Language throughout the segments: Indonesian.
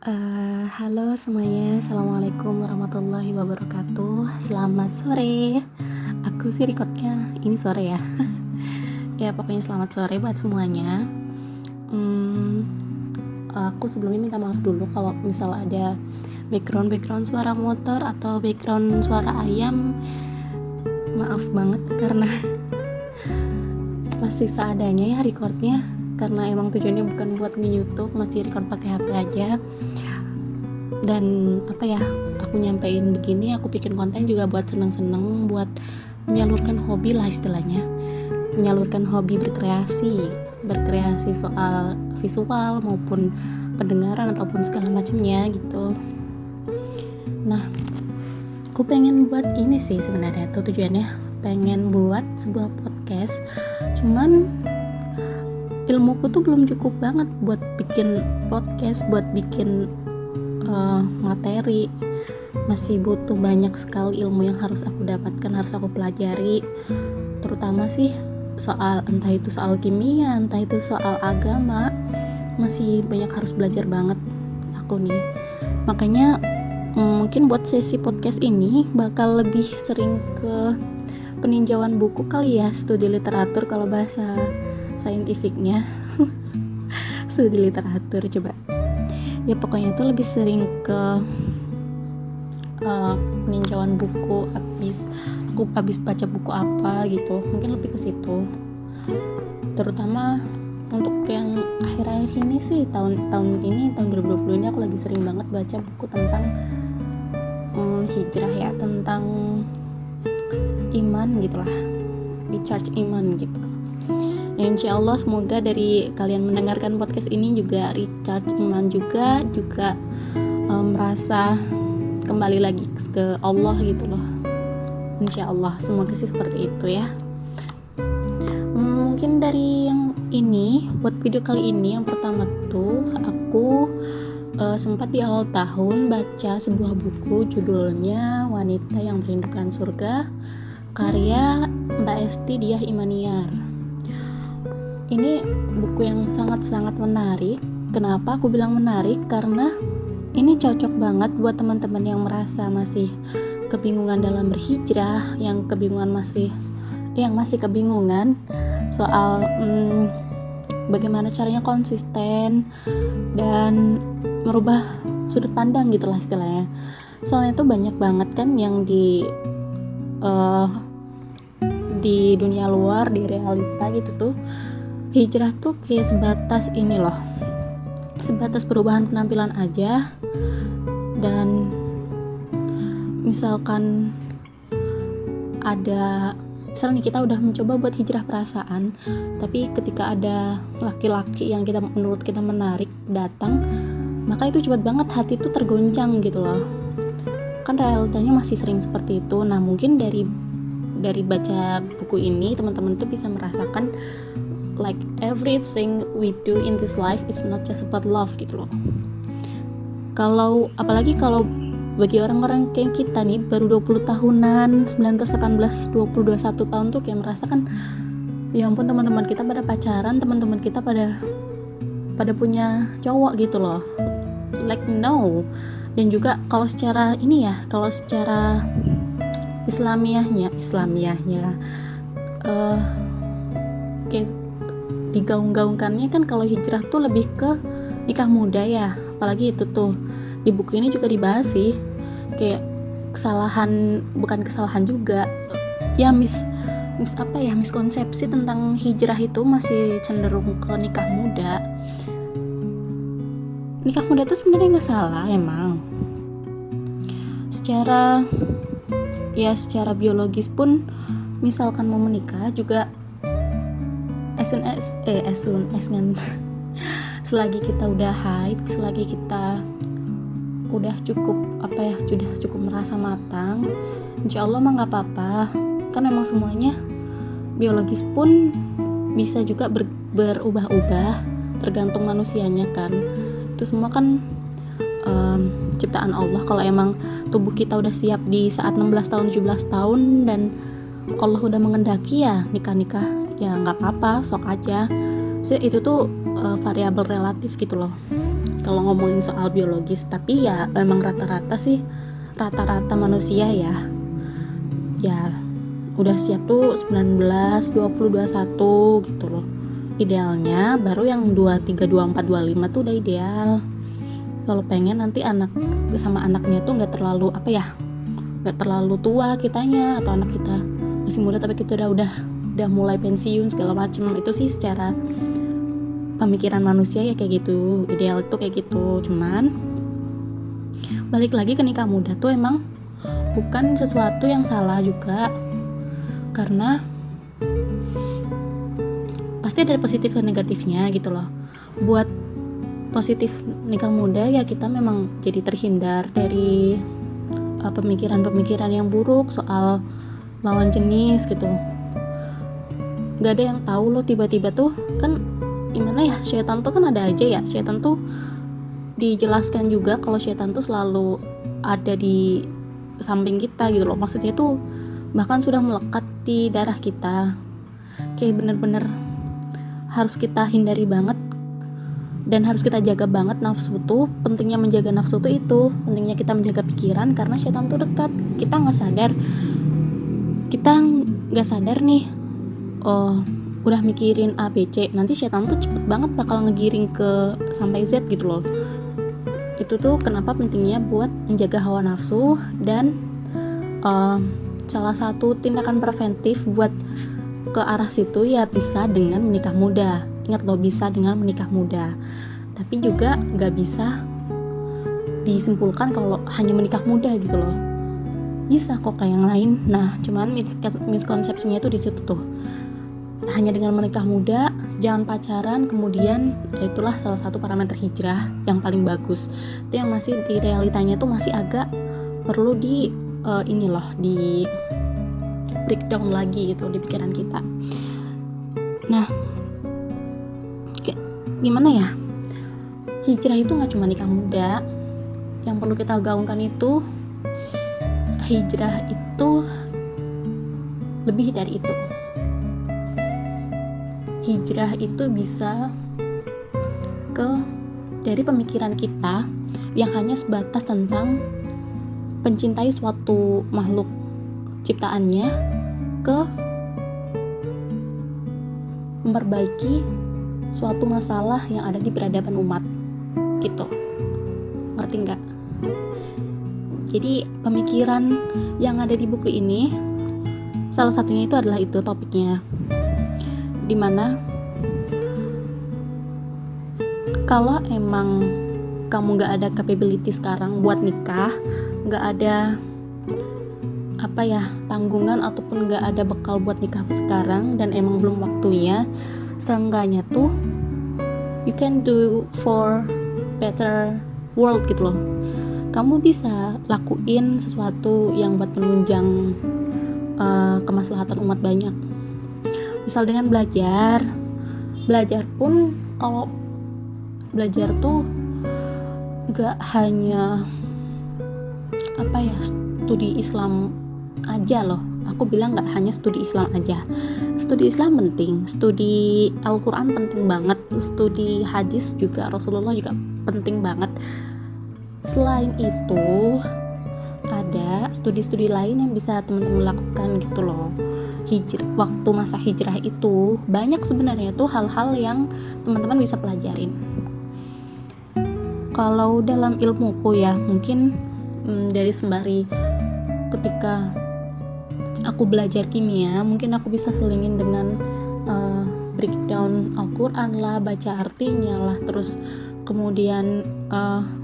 Halo semuanya, Assalamualaikum warahmatullahi wabarakatuh. Selamat sore. Aku sih recordnya ini sore ya. Ya pokoknya selamat sore buat semuanya. Hmm, aku sebelumnya minta maaf dulu kalau misal ada background suara motor atau background suara ayam. Maaf banget karena masih seadanya ya recordnya. Karena emang tujuannya bukan buat nge-YouTube, masih record pakai HP aja. Dan aku nyampein begini, aku bikin konten juga buat seneng-seneng, buat menyalurkan hobi lah istilahnya, menyalurkan hobi berkreasi soal visual maupun pendengaran ataupun segala macamnya gitu. Nah, aku pengen buat ini sih sebenarnya tuh tujuannya, pengen buat sebuah podcast, cuman ilmuku tuh belum cukup banget buat bikin podcast, buat bikin materi. Masih butuh banyak sekali ilmu yang harus aku dapatkan, harus aku pelajari, terutama sih soal entah itu soal kimia, entah itu soal agama. Masih banyak harus belajar banget aku nih. Makanya mungkin buat sesi podcast ini bakal lebih sering ke peninjauan buku kali ya, studi literatur kalau bahasa saintifiknya. Studi literatur coba ya, pokoknya itu lebih sering ke peninjauan buku. Aku habis baca buku apa gitu, mungkin lebih ke situ. Terutama untuk yang akhir-akhir ini sih, tahun 2020 ini aku lagi sering banget baca buku tentang hijrah ya, tentang iman gitulah, di charge iman gitu. Ya, insya Allah semoga dari kalian mendengarkan podcast ini juga recharge iman juga merasa kembali lagi ke Allah gitu loh. Insya Allah semoga sih seperti itu ya. Mungkin dari yang ini, buat video kali ini yang pertama tuh aku sempat di awal tahun baca sebuah buku, judulnya Wanita yang Merindukan Surga, karya Mbak Esti Diah Imaniar. Ini buku yang sangat-sangat menarik. Kenapa aku bilang menarik? Karena ini cocok banget buat teman-teman yang merasa masih kebingungan dalam berhijrah, yang masih kebingungan soal bagaimana caranya konsisten dan merubah sudut pandang gitulah istilahnya. Soalnya tuh banyak banget kan yang di dunia luar, di realita gitu tuh, hijrah tuh kayak sebatas perubahan penampilan aja. Dan misalkan misalnya kita udah mencoba buat hijrah perasaan, tapi ketika ada laki-laki yang menurut kita menarik datang, maka itu cepat banget hati tuh tergoncang gitu loh. Kan realitanya masih sering seperti itu. Nah, mungkin dari baca buku ini teman-teman tuh bisa merasakan like everything we do in this life is not just about love gitu loh. Apalagi kalau bagi orang-orang kayak kita nih baru 20 tahunan, 19, 18, 20, 21 tahun tuh kayak merasakan ya ampun, teman-teman kita pada pacaran, teman-teman kita pada punya cowok gitu loh. Like no. Dan juga kalau secara Islamiyahnya kayak digaung-gaungkannya kan kalau hijrah tuh lebih ke nikah muda ya. Apalagi itu tuh di buku ini juga dibahas sih, kayak bukan kesalahan juga ya, miskonsepsi tentang hijrah itu masih cenderung ke nikah muda. Nikah muda tuh sebenarnya nggak salah emang. Secara biologis pun misalkan mau menikah juga selagi kita udah haid, selagi kita udah cukup merasa matang, insya Allah mah nggak apa-apa. Kan emang semuanya biologis pun bisa juga berubah-ubah, tergantung manusianya kan. Itu semua kan ciptaan Allah. Kalau emang tubuh kita udah siap di saat 16 tahun 17 tahun dan Allah udah mengendaki ya nikah ya nggak apa-apa, sok aja. Itu tuh variabel relatif gitu loh. kalau ngomongin soal biologis. Tapi ya memang rata-rata manusia ya udah siap tuh 19, 20, 21 gitu loh. Idealnya baru yang 23, 24, 25 tuh udah ideal. Kalau pengen nanti anak sama anaknya tuh nggak terlalu tua kitanya, atau anak kita masih muda tapi kita udah mulai pensiun segala macem. Itu sih secara pemikiran manusia ya kayak gitu, ideal itu kayak gitu. Cuman balik lagi ke nikah muda tuh emang bukan sesuatu yang salah juga, karena pasti ada positif dan negatifnya gitu loh. Buat positif nikah muda ya kita memang jadi terhindar dari pemikiran-pemikiran yang buruk soal lawan jenis gitu. Gak ada yang tahu loh, tiba-tiba tuh kan gimana ya, syaitan tuh kan ada aja ya. Syaitan tuh dijelaskan juga kalau syaitan tuh selalu ada di samping kita gitu loh. Maksudnya tuh bahkan sudah melekat di darah kita, kayak bener-bener harus kita hindari banget dan harus kita jaga banget nafsu tuh. Pentingnya menjaga nafsu tuh itu, pentingnya kita menjaga pikiran, karena syaitan tuh dekat. Kita nggak sadar nih, udah mikirin A, B, C, nanti syaitan tuh cepet banget bakal ngegiring ke sampai Z gitu loh. Itu tuh kenapa pentingnya buat menjaga hawa nafsu. Dan salah satu tindakan preventif buat ke arah situ ya bisa dengan menikah muda. Ingat loh, bisa dengan menikah muda. Tapi juga gak bisa disimpulkan kalau hanya menikah muda gitu loh. Bisa kok kayak yang lain. Nah, cuman miskonsepsinya itu di situ tuh. Hanya dengan menikah muda, jangan pacaran, kemudian itulah salah satu parameter hijrah yang paling bagus. Itu yang masih di realitanya tuh masih agak perlu di breakdown lagi gitu di pikiran kita. Nah, gimana ya? Hijrah itu nggak cuma nikah muda. Yang perlu kita gaungkan itu, hijrah itu lebih dari itu. Hijrah itu bisa dari pemikiran kita yang hanya sebatas tentang mencintai suatu makhluk ciptaannya ke memperbaiki suatu masalah yang ada di peradaban umat gitu. Ngerti nggak? Jadi pemikiran yang ada di buku ini salah satunya itu adalah itu topiknya, dimana kalau emang kamu gak ada capability sekarang buat nikah, gak ada tanggungan ataupun gak ada bekal buat nikah sekarang, dan emang belum waktunya, seenggaknya tuh you can do for better world gitu loh. Kamu bisa lakuin sesuatu yang buat menunjang kemaslahatan umat banyak. Misal dengan belajar pun, kalau belajar tuh gak hanya studi Islam aja loh. Aku bilang gak hanya studi Islam aja. Studi Islam penting, studi Al-Quran penting banget, studi hadis juga, Rasulullah juga penting banget. Selain itu ada studi-studi lain yang bisa teman-teman lakukan gitu loh. Waktu masa hijrah itu banyak sebenarnya tuh hal-hal yang teman-teman bisa pelajarin. Kalau dalam ilmuku ya, mungkin dari sembari ketika aku belajar kimia, mungkin aku bisa selingin dengan breakdown Al-Quran lah, baca artinya lah, terus kemudian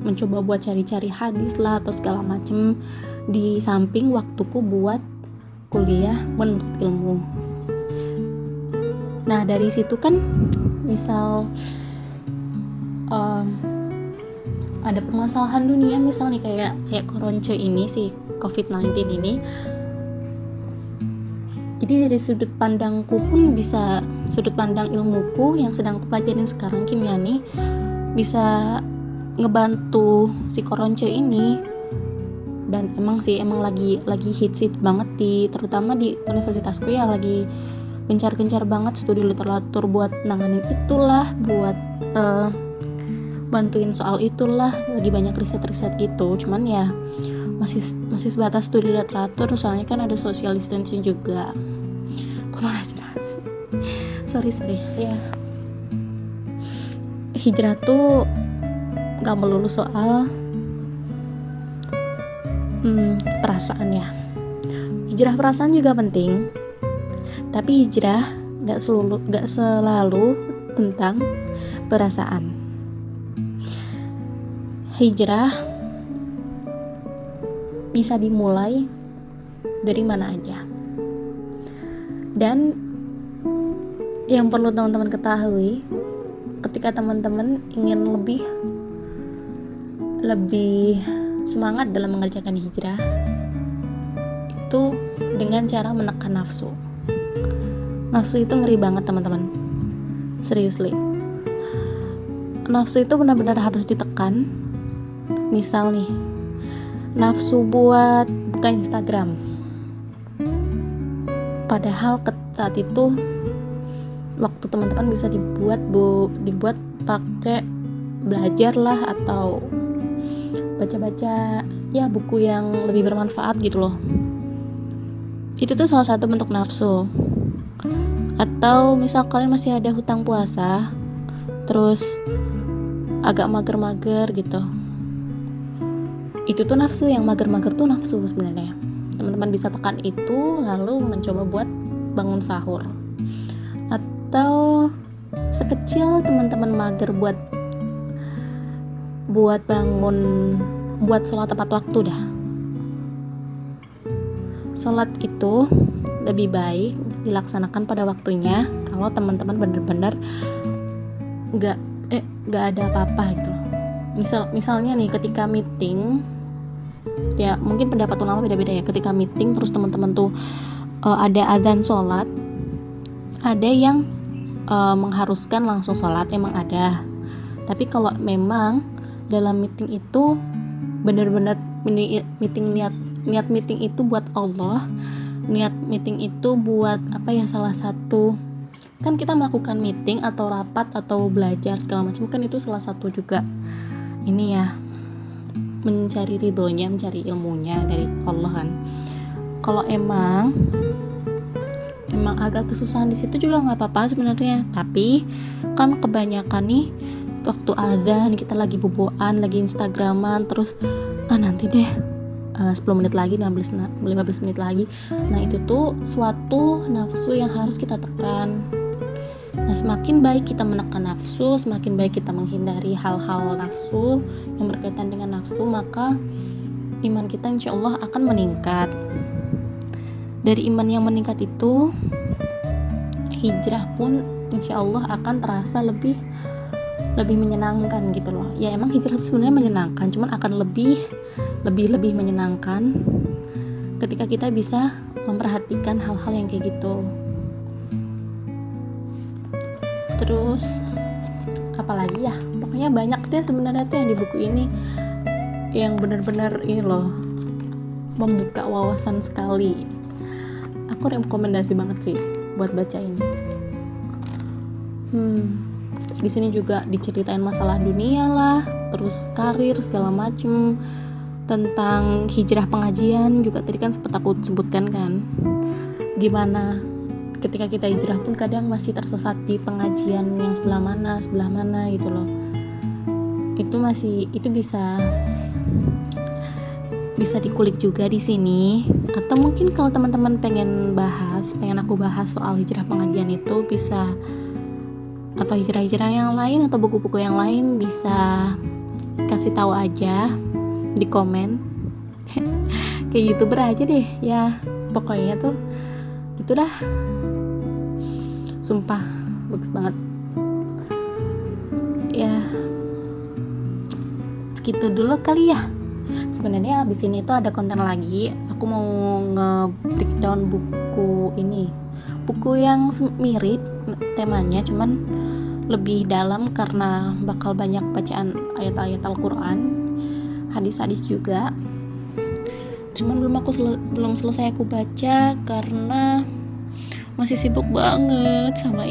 mencoba buat cari-cari hadis lah atau segala macem, di samping waktuku buat kuliah menuntut ilmu. Nah dari situ kan misal ada permasalahan dunia, misalnya kayak koronce ini, si COVID-19 ini. Jadi dari sudut pandangku pun bisa, sudut pandang ilmuku yang sedang aku pelajarin sekarang, kimia nih, bisa ngebantu si koronce ini. Dan emang lagi hits banget terutama di universitasku ya, lagi gencar-gencar banget studi literatur buat nanganin itulah, buat bantuin soal itulah, lagi banyak riset-riset gitu. Cuman ya masih sebatas studi literatur, soalnya kan ada social distancing juga. Kok malah curhat. sorry ya. Hijrah tuh gak melulu soal perasaan ya. Hijrah perasaan juga penting, tapi hijrah gak selalu tentang perasaan. Hijrah bisa dimulai dari mana aja. Dan yang perlu teman-teman ketahui, ketika teman-teman ingin lebih semangat dalam mengerjakan hijrah, itu dengan cara menekan nafsu. Nafsu itu ngeri banget teman-teman, seriously. Nafsu itu benar-benar harus ditekan. Misal nih, nafsu buat buka Instagram, padahal saat itu waktu teman-teman bisa dibuat pakai belajar lah, atau baca-baca ya buku yang lebih bermanfaat gitu loh. Itu tuh salah satu bentuk nafsu. Atau misal kalian masih ada hutang puasa, terus agak mager-mager gitu, itu tuh nafsu. Yang mager-mager tuh nafsu sebenarnya. Teman-teman bisa tekan itu, lalu mencoba buat bangun sahur. Atau sekecil teman-teman mager buat sholat tepat waktu dah. Sholat itu lebih baik dilaksanakan pada waktunya kalau teman-teman benar-benar gak ada apa-apa gitu loh. Misalnya nih, ketika meeting, ya mungkin pendapat ulama beda-beda ya. Ketika meeting terus teman-teman tuh ada adzan sholat, ada yang mengharuskan langsung sholat, emang ada. Tapi kalau memang dalam meeting itu benar-benar niat meeting itu buat Allah, niat meeting itu buat salah satu, kan kita melakukan meeting atau rapat atau belajar segala macam, kan itu salah satu juga ini ya, mencari ridhonya, mencari ilmunya dari Allah kan. Kalau emang agak kesusahan di situ juga nggak apa-apa sebenarnya. Tapi kan kebanyakan nih waktu azan kita lagi boboan, lagi instagraman, terus nanti deh 10 menit lagi, 15 menit lagi. Nah itu tuh suatu nafsu yang harus kita tekan. Nah semakin baik kita menekan nafsu, semakin baik kita menghindari hal-hal nafsu yang berkaitan dengan nafsu, maka iman kita insya Allah akan meningkat. Dari iman yang meningkat itu, hijrah pun insya Allah akan terasa lebih menyenangkan gitu loh. Ya emang hijrah itu sebenarnya menyenangkan, cuman akan lebih menyenangkan ketika kita bisa memperhatikan hal-hal yang kayak gitu. Terus apalagi ya, pokoknya banyak deh sebenarnya tuh yang di buku ini yang benar-benar ini loh, membuka wawasan sekali. Aku rekomendasi banget sih buat baca ini. Di sini juga diceritain masalah dunia lah, terus karir segala macem, tentang hijrah pengajian juga tadi kan sempat aku sebutkan kan, gimana ketika kita hijrah pun kadang masih tersesat di pengajian yang sebelah mana gitu loh. Itu bisa dikulik juga di sini. Atau mungkin kalau teman-teman pengen aku bahas soal hijrah pengajian itu bisa, atau hijrah-hijrah yang lain atau buku-buku yang lain, bisa kasih tahu aja di komen. Kayak YouTuber aja deh ya, pokoknya tuh gitu dah. Sumpah bagus banget ya. Segitu dulu kali ya. Sebenarnya abis ini tuh ada konten lagi. Aku mau nge-breakdown buku yang mirip temanya, cuman lebih dalam karena bakal banyak bacaan ayat-ayat Al-Quran, hadis-hadis juga. Cuman belum selesai aku baca karena masih sibuk banget sama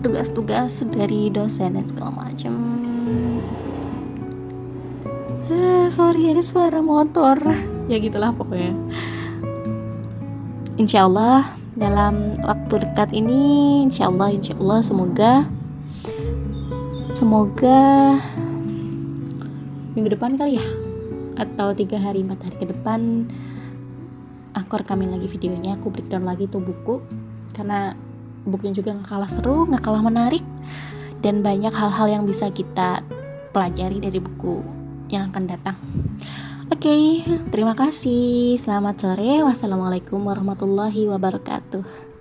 tugas-tugas dari dosen dan segala macam. Sorry ada suara motor. Ya gitulah pokoknya. Insya Allah dalam waktu dekat ini, insya Allah semoga minggu depan kali ya, atau 3 hari 4 hari ke depan aku rekamin lagi videonya, aku breakdown lagi tuh buku, karena bukunya juga gak kalah seru, gak kalah menarik, dan banyak hal-hal yang bisa kita pelajari dari buku yang akan datang. Oke, terima kasih. Selamat sore. Wassalamualaikum warahmatullahi wabarakatuh.